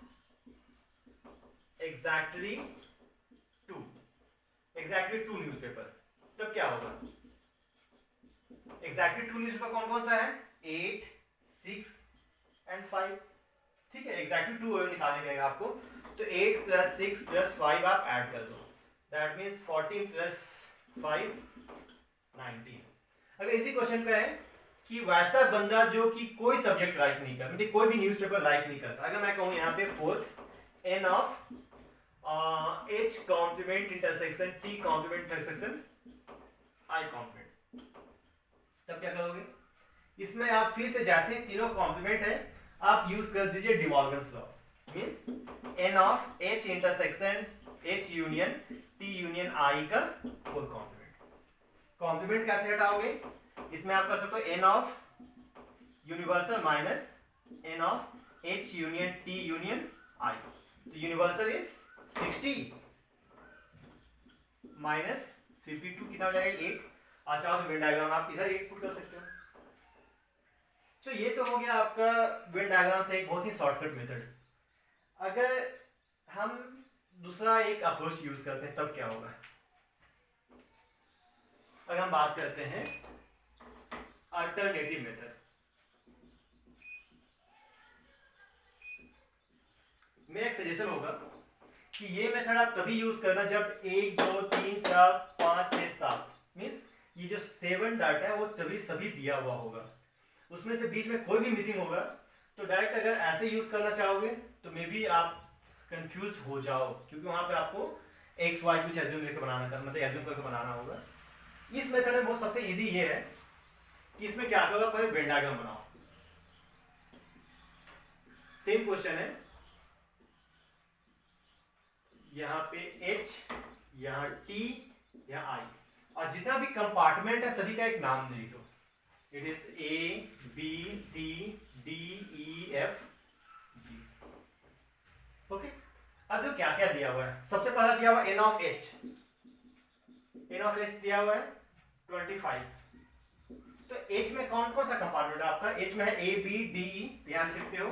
exactly 2, exactly 2 newspaper, तब क्या होगा एग्जैक्टली 2 न्यूज़पेपर कौन कौन सा है 8 6 एंड 5, ठीक है, एग्जैक्टली 2 निकालने का आपको, तो 8 प्लस 6 प्लस 5 आप ऐड कर दो, दैट मीन्स 14 प्लस 5 19। अगर इसी क्वेश्चन का है कि वैसा बंदा जो कि कोई सब्जेक्ट लाइक नहीं करता, मतलब कोई भी न्यूज़पेपर लाइक नहीं करता, अगर मैं कहूँ यहाँ पे fourth n of h complement intersection t complement intersection i complement, तब क्या करोगे, इसमें आप फिर से जैसे तीनों कॉम्प्लीमेंट है आप यूज कर दीजिए De Morgan's law, means n of h intersection h union t union i का होल कॉम्प्लीमेंट। कॉम्प्लीमेंट कैसे हटाओगे, इसमें आप कर सकते हो n of universal minus n of h union t union i, तो यूनिवर्सल इज 60 माइनस 52 कितना हो जाएगा 8, और चाहो तो वेन डायग्राम आप इधर 8 पुट कर सकते हो। तो ये तो हो गया आपका वेन डायग्राम से एक बहुत ही शॉर्टकट मेथड। अगर हम दूसरा एक अप्रोच यूज करते हैं तब क्या होगा, अगर हम बात करते हैं अल्टरनेटिव मेथड, मेरा एक सजेशन होगा कि ये मेथड आप तभी यूज करना जब 1 2 3 4 5 6 7 मींस ये जो 7 डाटा है वो तभी सभी दिया हुआ होगा, उसमें से बीच में कोई भी मिसिंग होगा तो डायरेक्ट अगर ऐसे यूज करना चाहोगे तो मे बी आप कंफ्यूज हो जाओ, क्योंकि वहां पे आपको एक्स वाई कुछ एज्यूम लेकर बनाना कर मतलब एज्यूम करके बनाना होगा। इस मेथड में बहुत सबसे इजी ये है कि इसमें क्या करोगे, पहले वेन डायग्राम बनाओ। सेम क्वेश्चन है, यहाँ पे H, यहाँ T, यहाँ I, और जितना भी कंपार्टमेंट है सभी का एक नाम दे दो। It is A B C D E F G। Okay, अब जो क्या क्या दिया हुआ है, सबसे पहला दिया हुआ N of H, N of H दिया हुआ है 25। तो H में कौन कौन सा कंपार्टमेंट है आपका? H में है A B D E, ध्यान सकते हो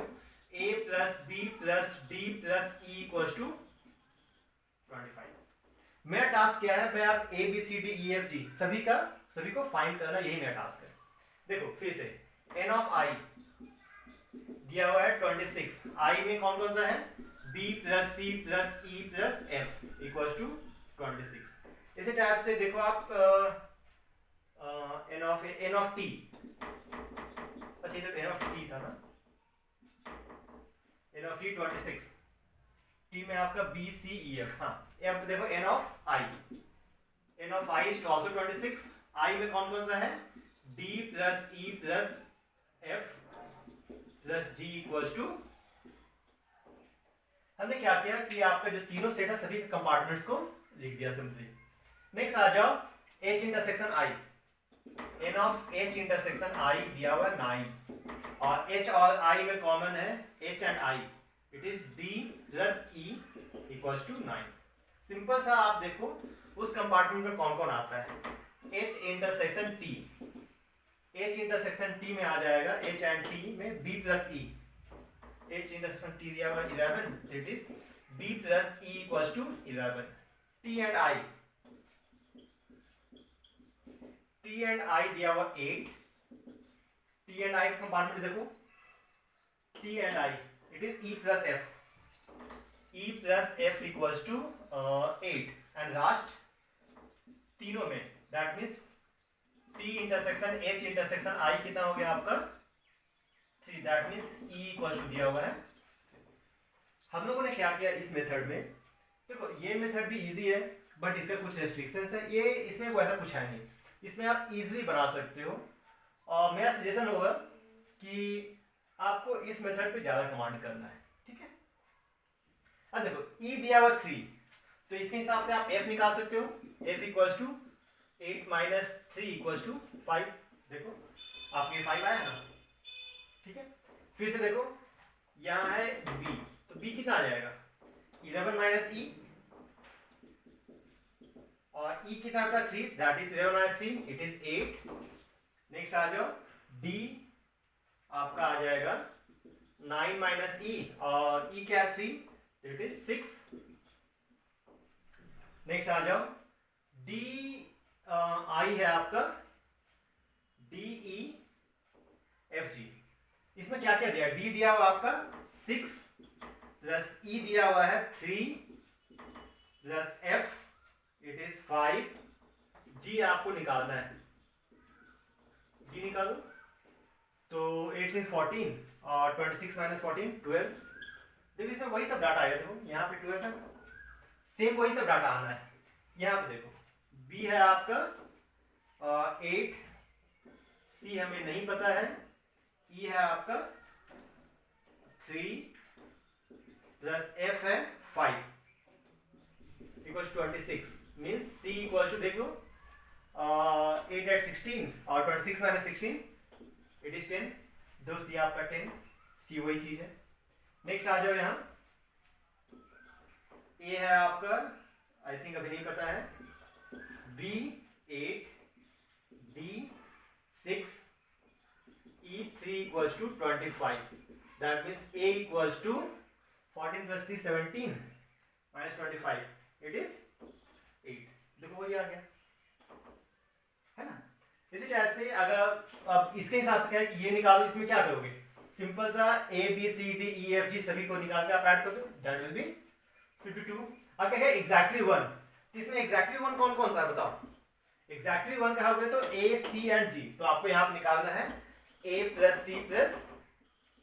A plus B plus D plus E equal to 25। मेरा टास्क क्या है, मैं आप A B C D E F G सभी को फाइंड करना, यही मेरा टास्क है। देखो फिर से N ऑफ I दिया हुआ है 26, I में कौन कौन सा है B plus C plus E plus F equal to 26। इसी टाइप से देखो आप N ऑफ T, अच्छा ये N ऑफ T था ना, N ऑफ T 26, T में आपका B C E F। हाँ, अब देखो N of I is also 26, I में कौन कौन सा है D plus E plus F plus G equals to, हमने क्या किया कि आपका जो तीनों सेट है सभी कंपार्टमेंट्स को लिख दिया सिंपली। नेक्स्ट आ जाओ H intersection I, N of H intersection I दिया हुआ 9, और H और I में कॉमन है H and I, it is D plus E equals to 9। Simple सा आप देखो उस कंपार्टमेंट में कौन कौन आता है, H intersection T, H intersection T में आ जाएगा H एंड T में B plus E, H intersection T दिया हुआ 11, it is B plus E equals to 11। T and I दिया हुआ 8, T एंड I कंपार्टमेंट देखो T and I, it is E plus F equals to 8, and last तीनों में that means T intersection H intersection I कितना हो गया आपका 3, that means E equals to दिया हुआ है। हम लोगों ने क्या किया इस मेथड में, देखो ये मेथड भी इजी है बट इसके कुछ रेस्ट्रिक्शंस है, ये इसमें वैसा कुछ है नहीं, इसमें आप इजीली बना सकते हो। और मेरा सजेशन होगा कि आपको इस मेथड पे ज़्यादा कमांड करना है, ठीक है। अब देखो E दिया हुआ 3, तो इसके हिसाब से आप F निकाल सकते हो, F equals to 8 minus 3 equals to 5, देखो आपके 5 आया ना, ठीक है। फिर से देखो यहाँ है B, तो B कितना आ जाएगा 11 माइनस E, और E कितना आपका 3, that is 11 minus 3, it is 8। Next आ जाओ D आपका आ जाएगा 9 माइनस E, और E क्या 3, इट इज 6। नेक्स्ट आ जाओ D I है आपका D E F G, इसमें क्या क्या दिया, D दिया हुआ आपका 6 प्लस E दिया हुआ है 3 plus F it is 5, G आपको निकालना है, G निकालो तो 8 से 14 और 26 माइनस 14 12, देखो इसमें वही सब डाटा आएगा, देखो यहाँ पे 12 है, सेम वही सब डाटा आना है। यहाँ पे देखो B है आपका 8, C हमें नहीं पता है, E है आपका 3 प्लस F है 5 equals 26, means C equals to देखो 8 एट 16 और 26 माइनस 16 इट इज 10, दो C आपका 10, C वही चीज है। नेक्स्ट आ जाओ यहाँ A है आपका आई थिंक अभी नहीं पता है, B 8, D 6, E 3 equals to 25, that means A equals to 14 plus 3 17 minus 25 it is 8, देखो वही आ गया है ना। इसी टाइप से अगर अब इसके हिसाब से क्या है कि ये निकालो, इसमें क्या करोगे, सिंपल सा A B C D E F G सभी को निकाल के आप ऐड कर दो, दैट विल बी 52। अब क्या है एग्जैक्टली 1, इसमें एग्जैक्टली 1 कौन कौन सा है बताओ, एग्जैक्टली 1 कहोगे तो A C एंड G, तो आपको यहाँ पे निकालना है A plus C plus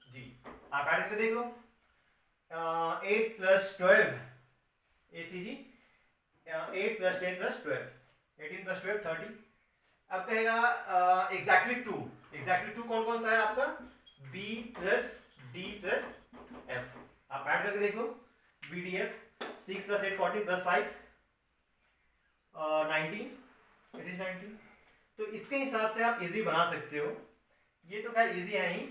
G, आप ऐड करके देख लो 8 प्लस 12 ACG 8 + 10 + 12, 18 + 12 30। अब कहेगा एग्जैक्टली टू, एग्जैक्टली टू कौन कौन सा है आपका, b + d + f। आप ऐड करके देखो, bdf 6 + 8 14 + 5 19, इट इज 19। तो इसके हिसाब से आप इजीली बना सकते हो। ये तो खैर इजी है ही,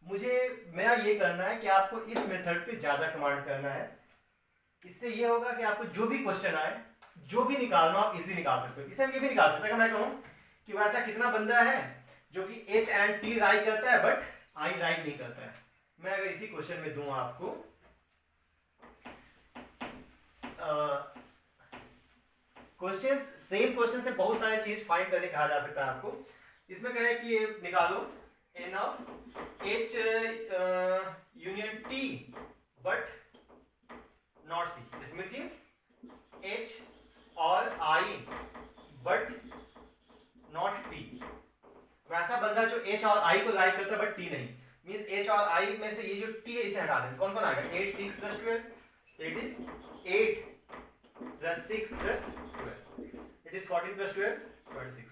मुझे मेरा ये करना है कि आपको इस मेथड पे ज़्यादा कमांड करना है। इससे ये होगा कि आपको जो भी क्वेश्चन आए, जो भी निकालना आप इजीली निकाल सकते हो। इसे हम ये भी निकाल सकते हैं, अगर मैं कहूँ कि वो ऐसा कितना बंदा है जो कि H and T राइट करता है बट I राइट नहीं करता है। मैं अगर इसी क्वेश्चन में दूं आपको क्वेश्चन, सेम क्वेश्चन से बहुत सारी चीज फाइंड करने कहा जा सकता है आपको। इसमें कहे कि ये निकालो n of H union T but not C। this means H और I but not T। वैसा बंदा जो H और I को लाइक करता है बट T नहीं, मींस H और I में से ये जो T है इसे हटा दें। कौन कौन आएगा, 8 6 + 12, it is 8 + 6 + 12, it is 14 + 12 26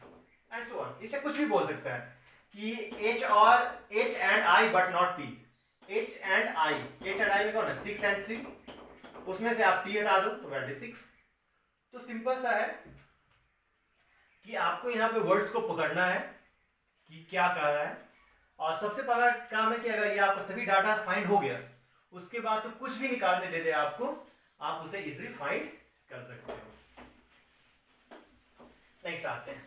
and so on. इससे कुछ भी बोल सकता है कि H and I but not T। H and I में कौन है, 6 and 3, उसमें से आप T हटा दो तो 26। तो सिंपल सा है कि आपको यहाँ पे वर्ड्स को पकड़ना है कि क्या कर रहा है, और सबसे पहला काम है कि अगर ये आपका सभी डाटा फाइंड हो गया, उसके बाद तो कुछ भी निकालने दे दे आपको, आप उसे इजीली फाइंड कर सकते हो। नेक्स्ट आते हैं।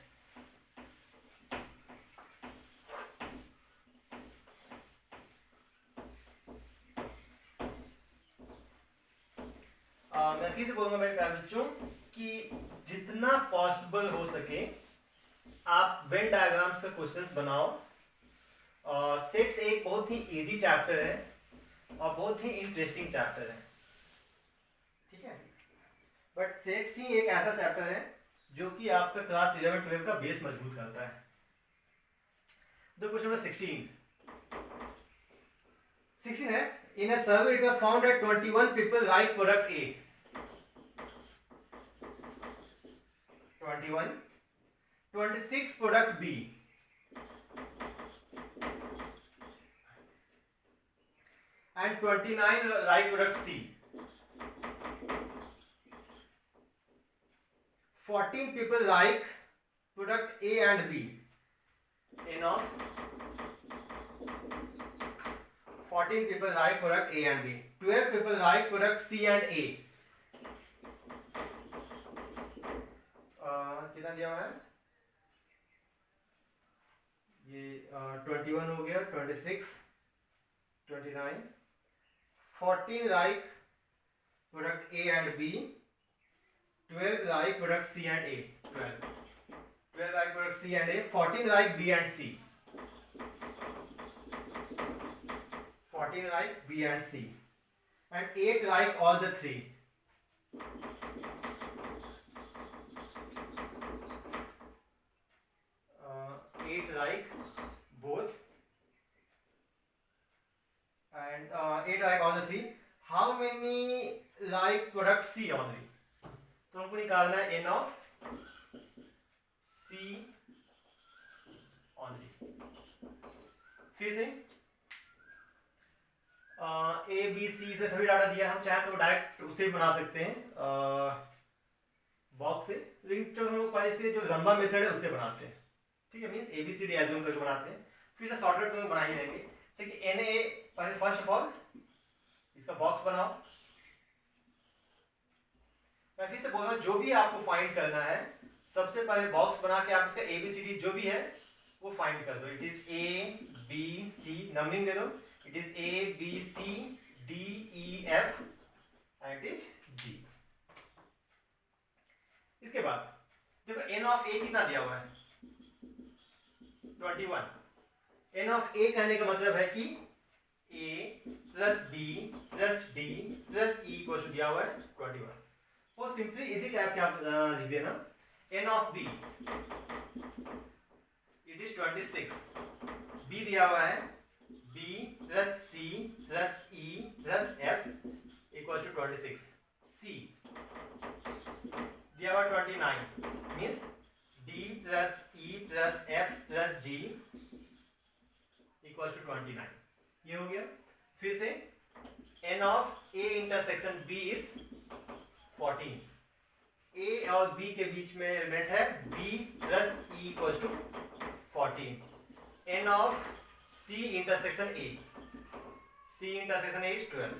मैं फिर से बोलूंगा मेरे प्यारे बच्चों कि जितना पॉसिबल हो सके आप वेन डायग्राम्स का क्वेश्चंस बनाओ। सेट्स एक बहुत ही इजी चैप्टर है और बहुत ही इंटरेस्टिंग चैप्टर है, ठीक है। बट सेट्स ही एक ऐसा चैप्टर है जो कि आपका क्लास 11 12 का बेस मजबूत करता है। दो क्वेश्चन नंबर 16 है, in a survey it was found that 21 people like product A। 21, 26 product B and 29 like product C। 14 people like product A and B। Enough 14 people like product A and B। 12 people like product C and A। कितना दिया हुआ है ये, 21 हो गया, 26 29 14 like product A and B, 12 like product C and A, 12 like product C and A, 14 like B and C, 14 like B and C, and 8 like all the three। Eight like both and 8 like all the three। How many like product C only? तो हमको निकालना है n of C only। फिर से A B C से सभी data दिया, हम चाहे तो डायरेक्ट उसे बना सकते हैं बॉक्स से, लेकिन जो हम लोग पहले से जो लंबा मेथड है उससे बनाते हैं, ठीक है। मींस ABCD एज्यूम करके बनाते हैं, फिर से शॉर्टकट तो बना ही लेंगे। जैसे कि NA पहले फर्स्ट ऑफ ऑल इसका बॉक्स बनाओ। मैं फिर से बोल रहा हूँ, जो भी आपको फाइंड करना है सबसे पहले बॉक्स बना के आप इसका ABCD जो भी है वो फाइंड कर दो। इट इज ABC, नंबरिंग दे दो, it is ABCDEF and it is G। इसके बाद देखो n of A कितना दिया हुआ है, 21। n of A कहने का मतलब है कि A + B + D + E को दिया हुआ है 21। वो सिंपली इसी टाइप से आप लिख देना, n of B it is 26, B दिया हुआ है B + C + E + F = 26, C दिया हुआ 29 means D plus E plus F plus G equal to 29, ये हो गया। फिर से n of A intersection B is 14, A और B के बीच में एलिमेंट है B plus E equal to 14, n of C intersection A, C intersection A is 12।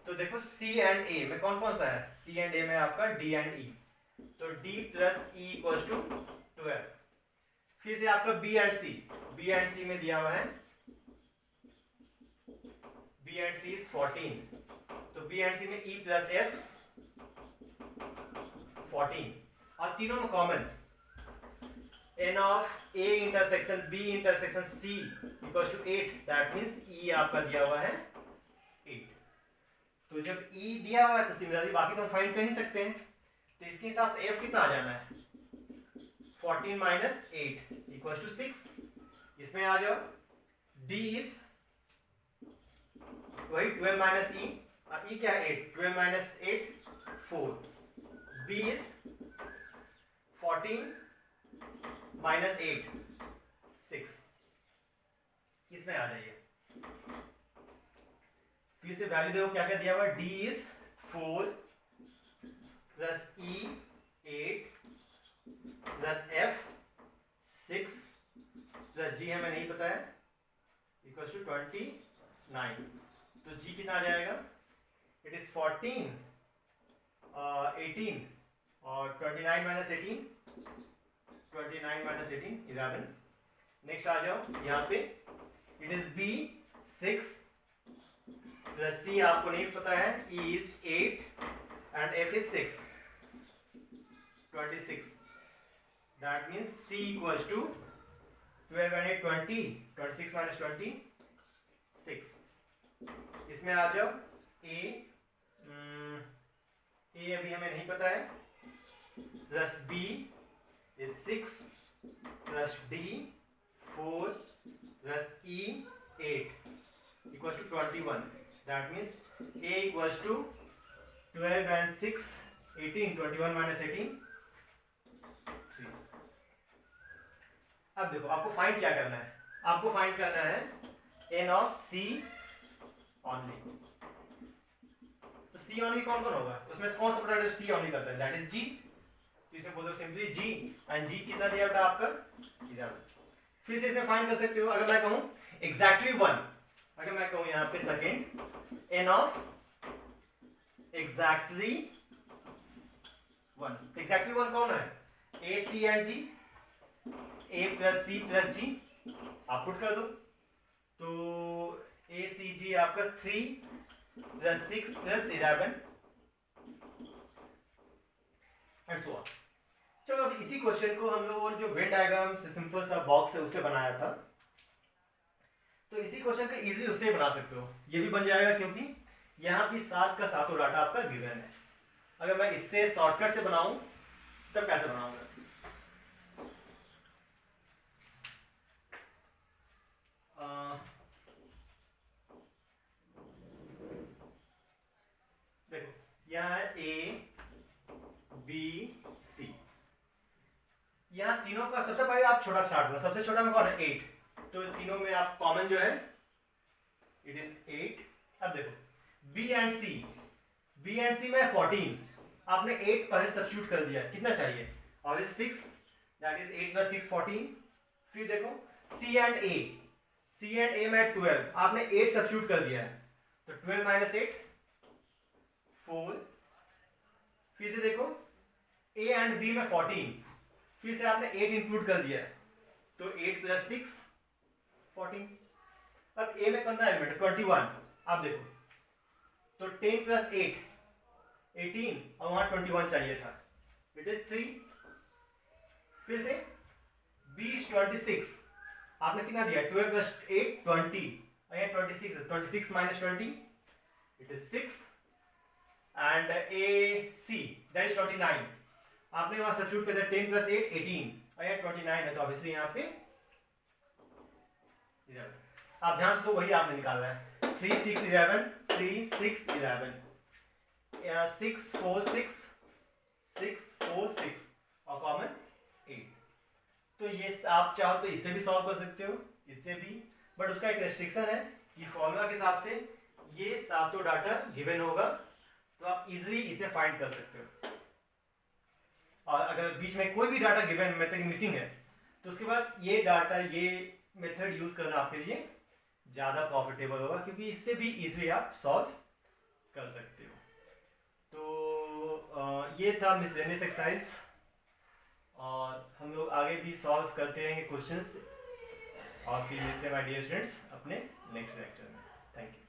तो देखो C एंड A में कौन कौन सा है, C एंड A में आपका D एंड E, तो D plus E equal to 12। फिर से आपका B एंड C में दिया हुआ है B एंड C इज 14, तो B एंड C में E प्लस F 14, और तीनों में common n of A intersection B intersection C equal to 8, that means E आपका दिया हुआ है 8। तो जब E दिया हुआ है तो सिमिलरली बाकी तो फाइंड कर ही सकते हैं, तो इसके हिसाब से F कितना आ जाना है 14 माइनस 8 इक्वल टू 6, इसमें आ जाओ D इज वही 12 माइनस E, E क्या है 8, 12 माइनस 8 4, B इज 14 माइनस 8 6, इसमें आ जाइए। फिर से वैल्यू देखो क्या क्या दिया हुआ है, D is 4 plus E 8 plus F 6 plus G हमें नहीं पता है इक्वल टू 29, तो G कितना आ जाएगा, इट इज 14 18 और 29 माइनस 18 29 माइनस 18 11। नेक्स्ट आ जाओ यहाँ पे, it is B 6 plus C आपको नहीं पता है, E is 8 and F is 6 26, that means C equals to 12 and 8 20, 26 minus 20 6। इसमें आ जाओ A अभी हमें नहीं पता है, plus B is 6 plus D 4 plus E 8 equals to 21, that means A equals to 12 and 6 18, 21 minus 18 3। अब देखो आपको फाइंड क्या करना है, आपको फाइंड करना है n ऑफ C only, तो C only कौन कौन होगा, उसमें कौन सा प्रोडक्ट C only करता है, दैट इज G, तो इसे बोलो सिंपली G, एंड G कितना दिया बेटा आपका 11। फिर से इसमें फाइंड कर सकते हो, अगर मैं कहूं एग्जैक्टली 1, अगर मैं कहूं यहाँ पे second n of exactly 1, exactly 1 कौन है, A C and G, A plus C plus G आप पुट कर दो, तो A C G आपका 3 plus 6 plus 11 and so on. चलो अब इसी क्वेश्चन को हम लोग जो वेन डायग्राम से सिंपल सा बॉक्स है उससे बनाया था, तो इसी क्वेश्चन को इजीली उससे बना सकते हो, ये भी बन जाएगा क्योंकि यहाँ भी 7 का 7 डाटा आपका गिवन है। अगर मैं इससे शॉर्टकट से बनाऊं तब कैसे बनाऊंगा, देखो यहाँ है A B C, यहाँ तीनों का सबसे पहले आप छोटा स्टार्ट करो, सबसे छोटा में कौन है 8, तो तीनों में आप कॉमन जो है इट इज 8। अब देखो B एंड C में 14, आपने 8 पहले सब्स्टिट्यूट कर दिया, कितना चाहिए और 6, दैट इज 8 प्लस 6 14। फिर देखो C एंड A में 12, आपने 8 सब्स्टिट्यूट कर दिया है, तो 12 माइनस 8 4। फिर से देखो A एंड B में 14, फिर से आपने 8 इंक्लूड कर दिया है, तो 8 प्लस 6 14। अब A में कितना एलिमेंट 21, आप देखो तो 10 प्लस 8 18 और वहां 21 चाहिए था, इट इज 3। फिर से B 26, आपने कितना दिया 12 प्लस 8 20, और यहाँ 26 minus 20 it is 6, and AC that is 29, आपने वहां सब्स्टिट्यूट कर दिया 10 प्लस 8 18, और यहाँ 29 है, तो ऑब्वियसली यहाँ पे आप ध्यान से तो वही आपने निकाला है 3 6 11 3 6 11 6 4 6 6 4 6 और कॉमन 8। तो ये आप चाहो तो इससे भी सॉल्व कर सकते हो, इससे भी, बट उसका एक रेस्ट्रिक्शन है कि फॉर्मूला के हिसाब से ये सातों डाटा गिवन होगा, तो आप इजीली इसे फाइंड कर सकते हो। और अगर बीच में कोई भी डाटा गिवन मेथड मिसिंग है तो उसके बाद ये डाटा, ये मेथड यूज करना आपके लिए ज़्यादा प्रॉफिटेबल होगा, क्योंकि इससे भी इजीली आप सॉल्व कर सकते हो। तो ये था मिसलेनियस एक्सरसाइज, और हम लोग आगे भी सॉल्व करते रहेंगे क्वेश्चंस, और फिर मिलते हैं माय डियर स्टूडेंट्स अपने नेक्स्ट लेक्चर में। Thank you.